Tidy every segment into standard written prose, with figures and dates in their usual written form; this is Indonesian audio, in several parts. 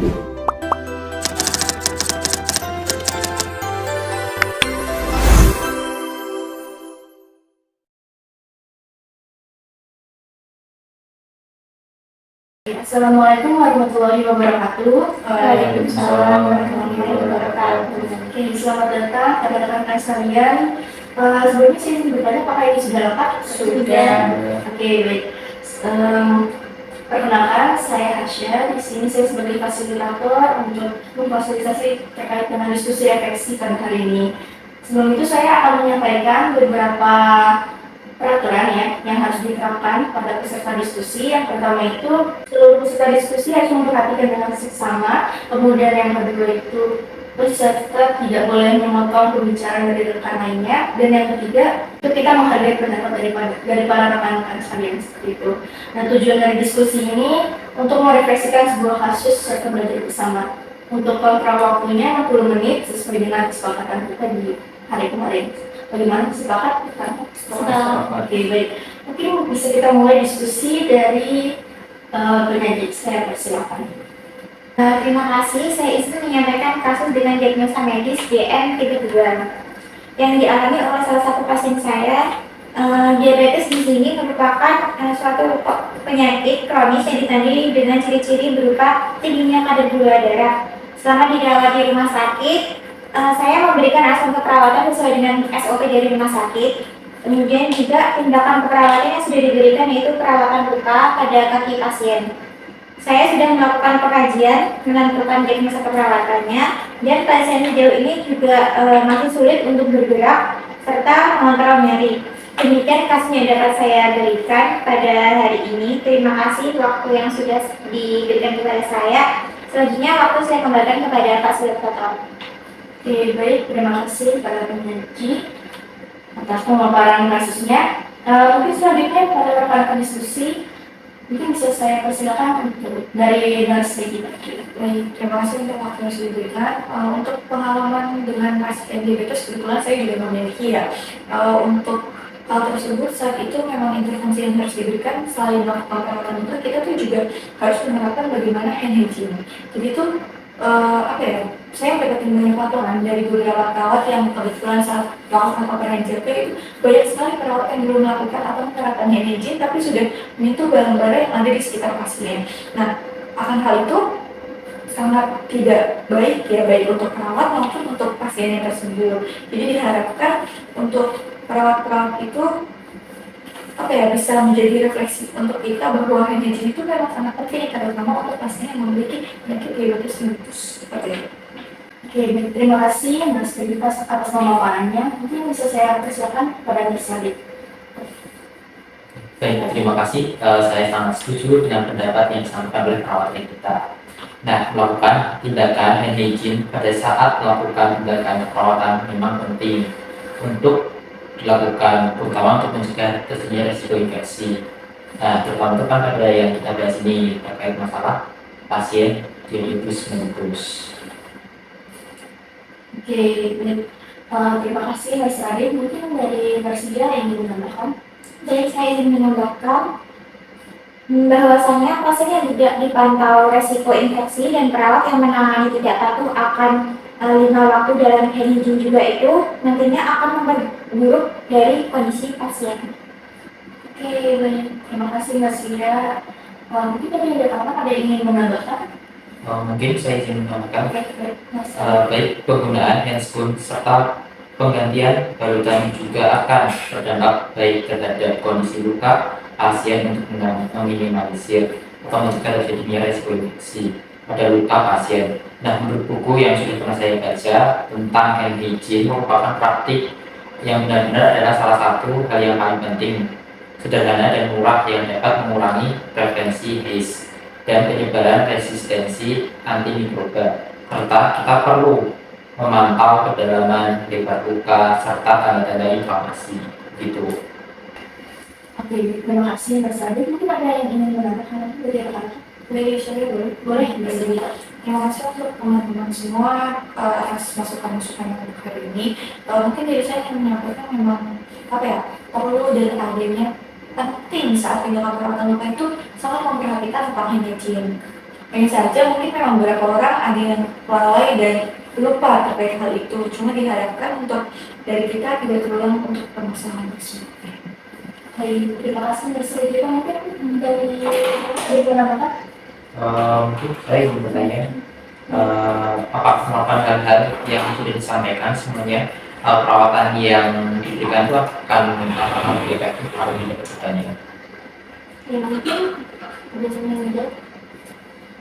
Assalamualaikum warahmatullahi wabarakatuh. Waalaikumsalam warahmatullahi wabarakatuh. Oke, selamat datang rekan-rekan sekalian. Sebelumnya saya ingin bertanya apakah ini sudah lengkap? Sudah. Oke, baik. Perkenalkan, saya Hasya. Di sini saya sebagai fasilitator untuk memfasilitasi terkait dengan diskusi refleksi pada hari ini. Sebelum itu saya akan menyampaikan beberapa peraturan ya yang harus diterapkan pada peserta diskusi. Yang pertama itu seluruh peserta diskusi harus memperhatikan dengan seksama. Kemudian yang kedua itu peserta tidak boleh memotong pembicaraan dari rekan lainnya. Dan yang ketiga itu kita menghargai pendapat dari para rekan-rekan sekalian seperti itu. Nah, tujuan dari diskusi ini untuk merefleksikan sebuah kasus serta belajar bersama. Untuk kontrak waktunya 60 menit sesuai dengan kesepakatan kita di hari kemarin. Bagaimana, sepakat? Oke, baik. Mungkin bisa kita mulai diskusi dari penyaji. Saya persilakan. Terima kasih. Saya izin menyampaikan kasus dengan diagnosa medis DM32 yang dialami oleh salah satu pasien saya. Diabetes di sini merupakan suatu penyakit kronis yang ditandai dengan ciri-ciri berupa tingginya kadar gula darah. Selama dirawat di rumah sakit, saya memberikan asuhan keperawatan sesuai dengan SOP dari rumah sakit. Kemudian juga tindakan keperawatan yang sudah diberikan yaitu perawatan luka pada kaki pasien. Saya sudah melakukan pengkajian, menentukan diagnosa keperawatannya, dan pasien sejauh ini juga masih sulit untuk bergerak serta mengontrol nyeri. Demikian kasus yang dapat saya berikan pada hari ini. Terima kasih waktu yang sudah diberikan kepada saya. Selanjutnya waktu saya kembalikan kepada Pak Fasilitator. Oke, baik. Terima kasih kepada penyaji atas pemaparan kasusnya. Mungkin selanjutnya pada rekan-rekan diskusi, mungkin bisa saya persilakan dari narasi kita. Baik, terima kasih untuk waktu yang sudah diberikan. Untuk pengalaman dengan pasien diabetes, kebetulan saya juga memiliki ya. Untuk hal tersebut saat itu memang intervensi yang harus diberikan selain melakukan perawatan itu, kita tuh juga harus menerapkan bagaimana hand hygiene. Jadi itu saya mendapatkan banyak laporan dari beberapa perawat yang kebetulan saat melakukan operasi JP itu banyak sekali perawat yang belum melakukan atau menerapkan hand hygiene tapi sudah menyentuh barang-barang yang ada di sekitar pasien. Nah, akan hal itu sangat tidak baik ya, baik untuk perawat maupun untuk pasiennya tersebut. Jadi diharapkan untuk perawat-perawat itu bisa menjadi refleksi untuk kita bahwa hand hygiene itu memang sangat penting, terutama untuk pasien yang memiliki penyakit diabetes mellitus seperti itu. Oke, baik. Terima kasih Mas Rita atas pemaparannya. Mungkin bisa saya persilakan kepada Mas Radit. Baik, terima kasih. Saya sangat setuju dengan pendapat yang disampaikan oleh perawat kita. Nah, melakukan tindakan hand hygiene pada saat melakukan tindakan perawatan memang penting untuk dilakukan, terutama untuk mencegah terjadinya resiko infeksi. Nah, terutama itu kan pada yang kita bahas ini terkait masalah pasien diabetes mellitus. Oke, baik. Terima kasih Mas Radit. Mungkin dari Narsia yang ingin menambahkan. Jadi saya ingin menambahkan bahwasanya pasien yang tidak dipantau resiko infeksi dan perawat yang menangani tidak patuh akan lima waktu dalam hand hygiene juga itu nantinya akan memperburuk dari kondisi pasien. Oke, baik. Terima kasih Mas Ria. Mungkin tadi ada tambahan, ada yang ingin menambahkan? Mungkin saya ingin menambahkan Mas. baik penggunaan handscoon serta penggantian balutan juga akan berdampak baik terhadap kondisi luka pasien untuk meminimalisir atau mencegah terjadinya resiko infeksi pada luka pasien. Nah, menurut buku yang sudah pernah saya baca tentang hand hygiene merupakan praktik yang benar-benar adalah salah satu hal yang paling penting, sederhana dan murah yang dapat mengurangi prevensi AIDS dan penyebaran resistensi antimikroba. Serta kita perlu memantau kedalaman lebar luka serta tanda-tanda inflamasi. Gitu. Oke, terima kasih Mas Radit. Mungkin ada yang ingin menambahkan dari rekan? Dari saya boleh bersedia. Terima kasih untuk teman-teman semua atas masukan-masukan yang untuk hari ini. Mungkin dari saya ingin menyampaikan memang perlu dan adanya penting saat tindakan perawatan luka itu sangat memperhatikan tentang hand hygiene. Hanya saja mungkin memang beberapa orang ada yang lalai dan lupa terkait hal itu. Cuma diharapkan untuk dari kita tidak terulang untuk permasalahan tersebut. Baik, terima kasih Mbak Sri. Juga mungkin dari penambahan. Mungkin saya ingin bertanya, apakah melakukan hal-hal yang sudah disampaikan semuanya perawatan yang diberikan itu akan lebih efektif atau tidak bertanya? Ya mungkin biasanya menjawab.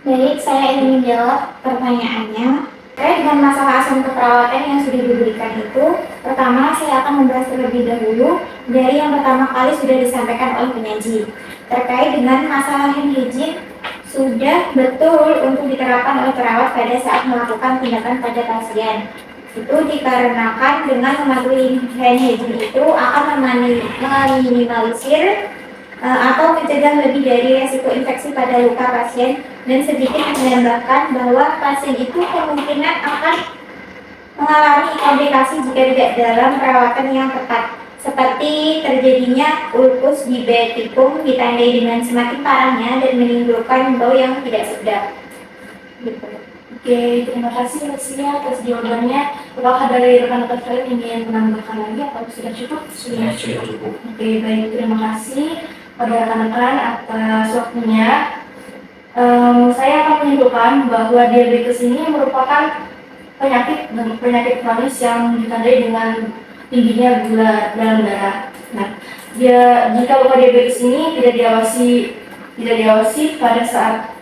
Baik, saya ingin menjawab pertanyaannya. Terkait dengan masalah asuhan keperawatan yang sudah diberikan itu, pertama saya akan membahas terlebih dahulu dari yang pertama kali sudah disampaikan oleh penyaji. Terkait dengan masalah hand hygiene, sudah betul untuk diterapkan oleh perawat pada saat melakukan tindakan pada pasien. Itu dikarenakan dengan mematuhi hand hygiene itu akan meminimalisir atau mencegah lebih dari resiko infeksi pada luka pasien dan sedikit menambahkan bahwa pasien itu kemungkinan akan mengalami komplikasi jika tidak dalam perawatan yang tepat, seperti terjadinya ulkus diabeticum ditandai dengan semakin parahnya dan menimbulkan bau yang tidak sedap. Gitu. Oke, terima kasih Mbak Sia atas jawabannya. Apakah dari rekan-rekan kalian ingin menambahkan lagi atau sudah cukup? Sudah cukup. Oke, baik. Terima kasih pada rekan-rekan atas waktunya. Saya akan menyimpulkan bahwa diabetes ini merupakan penyakit kronis yang ditandai dengan tingginya gula dalam darah. Nah, jika luka diabetes ini tidak diawasi pada saat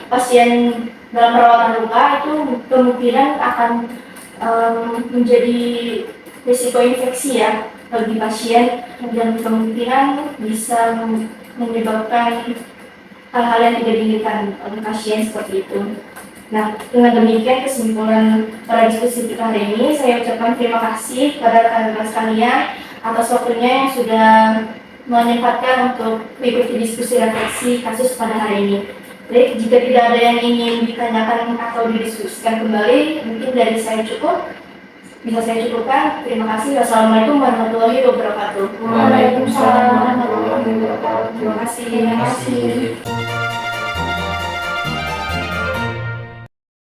pasien dalam perawatan luka, itu kemungkinan akan menjadi risiko infeksi ya bagi pasien, dan kemungkinan bisa menyebabkan hal-hal yang tidak diinginkan oleh pasien seperti itu. Nah, dengan demikian kesimpulan pada diskusi kita hari ini, saya ucapkan terima kasih kepada rekan-rekan sekalian atas waktunya yang sudah menyempatkan untuk mengikuti diskusi refleksi kasus pada hari ini. Baik, jika tidak ada yang ingin ditanyakan atau didiskusikan kembali, mungkin dari saya cukup. Bisa saya cukupkan. Terima kasih. Wassalamualaikum warahmatullahi wabarakatuh. Waalaikumsalam warahmatullahi wabarakatuh. Terima kasih. Terima kasih.